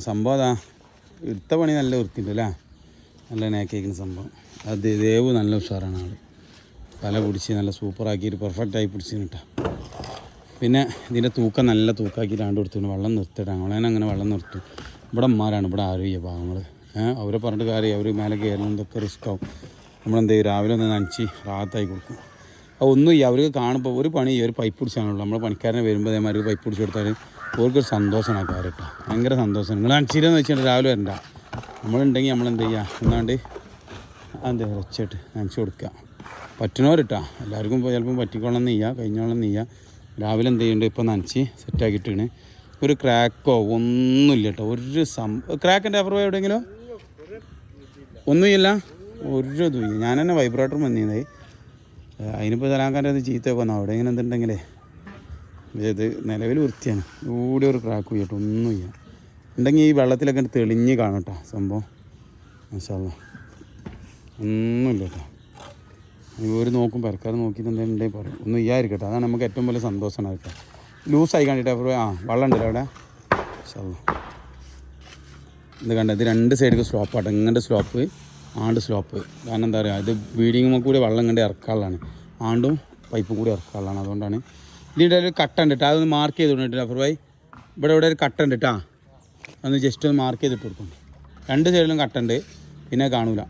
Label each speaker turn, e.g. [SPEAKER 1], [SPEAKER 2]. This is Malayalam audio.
[SPEAKER 1] സംഭവം അതാ എടുത്ത പണി നല്ല വൃത്തിയുണ്ട് അല്ലേ, നല്ല നേക്കേക്കുന്ന സംഭവം. അത് ദേവ് നല്ല ഉഷാറാണ് ആൾ, തല പിടിച്ച് നല്ല സൂപ്പറാക്കിയിട്ട് പെർഫെക്റ്റായി പിടിച്ച് കിട്ടാം. പിന്നെ ഇതിൻ്റെ തൂക്കം നല്ല തൂക്കാക്കിയിട്ട് ആണ്ട് കൊടുത്തു വെള്ളം നിർത്തിയിട്ടാണ്. അവളേനെ അങ്ങനെ വെള്ളം നിർത്തും. ഇവിടെ അമ്മമാരാണ്, ഇവിടെ ആരോഗ്യ പാവങ്ങൾ. അവരെ പറഞ്ഞിട്ട് കാര്യം, അവർ മേലെ കയറണം, ഇതൊക്കെ റിസ്ക്കാവും. നമ്മളെന്ത് ചെയ്യും, രാവിലെ ഒന്ന് നനച്ച് റാഹത്തായി കൊടുക്കും. ഒന്നുമില്ല, അവർക്ക് കാണുമ്പോൾ ഒരു പണി ഒരു പൈപ്പ് പിടിച്ചാണുള്ളൂ. നമ്മൾ പണിക്കാരനെ വരുമ്പോൾ അതേമാതിരി പൈപ്പ് പിടിച്ച് കൊടുത്താൽ അവർക്കൊരു സന്തോഷമാണ് കാര്യം കേട്ടോ, ഭയങ്കര സന്തോഷമാണ്. നിങ്ങൾ നനച്ചില്ലെന്ന് വെച്ചിട്ട് രാവിലെ വരണ്ട, നമ്മളുണ്ടെങ്കിൽ നമ്മളെന്ത് ചെയ്യുക, എന്നാണ്ട് എന്താ വെച്ചിട്ട് നനച്ച് കൊടുക്കുക. പറ്റുന്നവരിട്ടാ, എല്ലാവർക്കും ചിലപ്പം പറ്റിക്കോളം നെയ്യുക, കഴിഞ്ഞോളം നെയ്യുക. രാവിലെ എന്ത് ചെയ്യുന്നുണ്ട്, ഇപ്പോൾ നനച്ച് സെറ്റാക്കിയിട്ടാണ്. ഒരു ക്രാക്കോ ഒന്നുമില്ല കേട്ടോ, ഒരു ക്രാക്കിൻ്റെ അപ്പുറം എവിടെയെങ്കിലും ഒന്നുമില്ല, ഒരു ഇതുമില്ല. ഞാൻ തന്നെ വൈബ്രേറ്റർ വന്നിരുന്നത്, അതിനിപ്പോൾ തലാക്കാൻ്റെ അത് ചീത്ത വന്നോ അവിടെ ഇങ്ങനെ എന്തുണ്ടെങ്കിലേ. ഇത് നിലവിൽ വൃത്തിയാണ്, കൂടെ ഒരു ക്രാക്ക് കേട്ടോ, ഒന്നുമില്ല. ഉണ്ടെങ്കിൽ ഈ വെള്ളത്തിലൊക്കെ തെളിഞ്ഞ് കാണും കേട്ടോ സംഭവം. മാഷാ അല്ലാഹ്, ഒന്നുമില്ല കേട്ടോ. ഇവർ നോക്കും, പെരക്കാർ നോക്കിയിട്ട് എന്തെങ്കിലും ഉണ്ടെങ്കിൽ പറയും, ഒന്നും ഇല്ലായിരിക്കട്ടെ. അതാണ് നമുക്ക് ഏറ്റവും വലിയ സന്തോഷമാണ് കേട്ടോ. ലൂസായി കണ്ടിട്ട് അപ്പോൾ വെള്ളം ഉണ്ടല്ലോ അവിടെ. മാഷാ അല്ലാഹ്, ഇത് കണ്ട, ഇത് രണ്ട് സൈഡിൽ സ്ലോപ്പാട്ടോ, ഇങ്ങോട്ട് സ്ലോപ്പ് ആണ്ട് സ്ലോപ്പ്. കാരണം എന്താ പറയുക, ഇത് ബീഡിങ്ങുമ്പോൾ കൂടി വെള്ളം കണ്ട് ഇറക്കാനുള്ളതാണ്, ആണ്ടും പൈപ്പും കൂടി ഇറക്കാനുള്ളതാണ്. അതുകൊണ്ടാണ് ഇതിൻ്റെ ഒരു കട്ട ഉണ്ട് കേട്ടോ, അതൊന്ന് മാർക്ക് ചെയ്ത് കൊണ്ടിട്ട് അഫർ ഭായി, ഇവിടെ ഒരു കട്ട ഉണ്ട് കേട്ടോ, അതൊന്ന് ജസ്റ്റ് ഒന്ന് മാർക്ക് ചെയ്തിട്ട് കൊടുക്കും. രണ്ട് സൈഡിലും കട്ടുണ്ട്, പിന്നെ കാണൂല.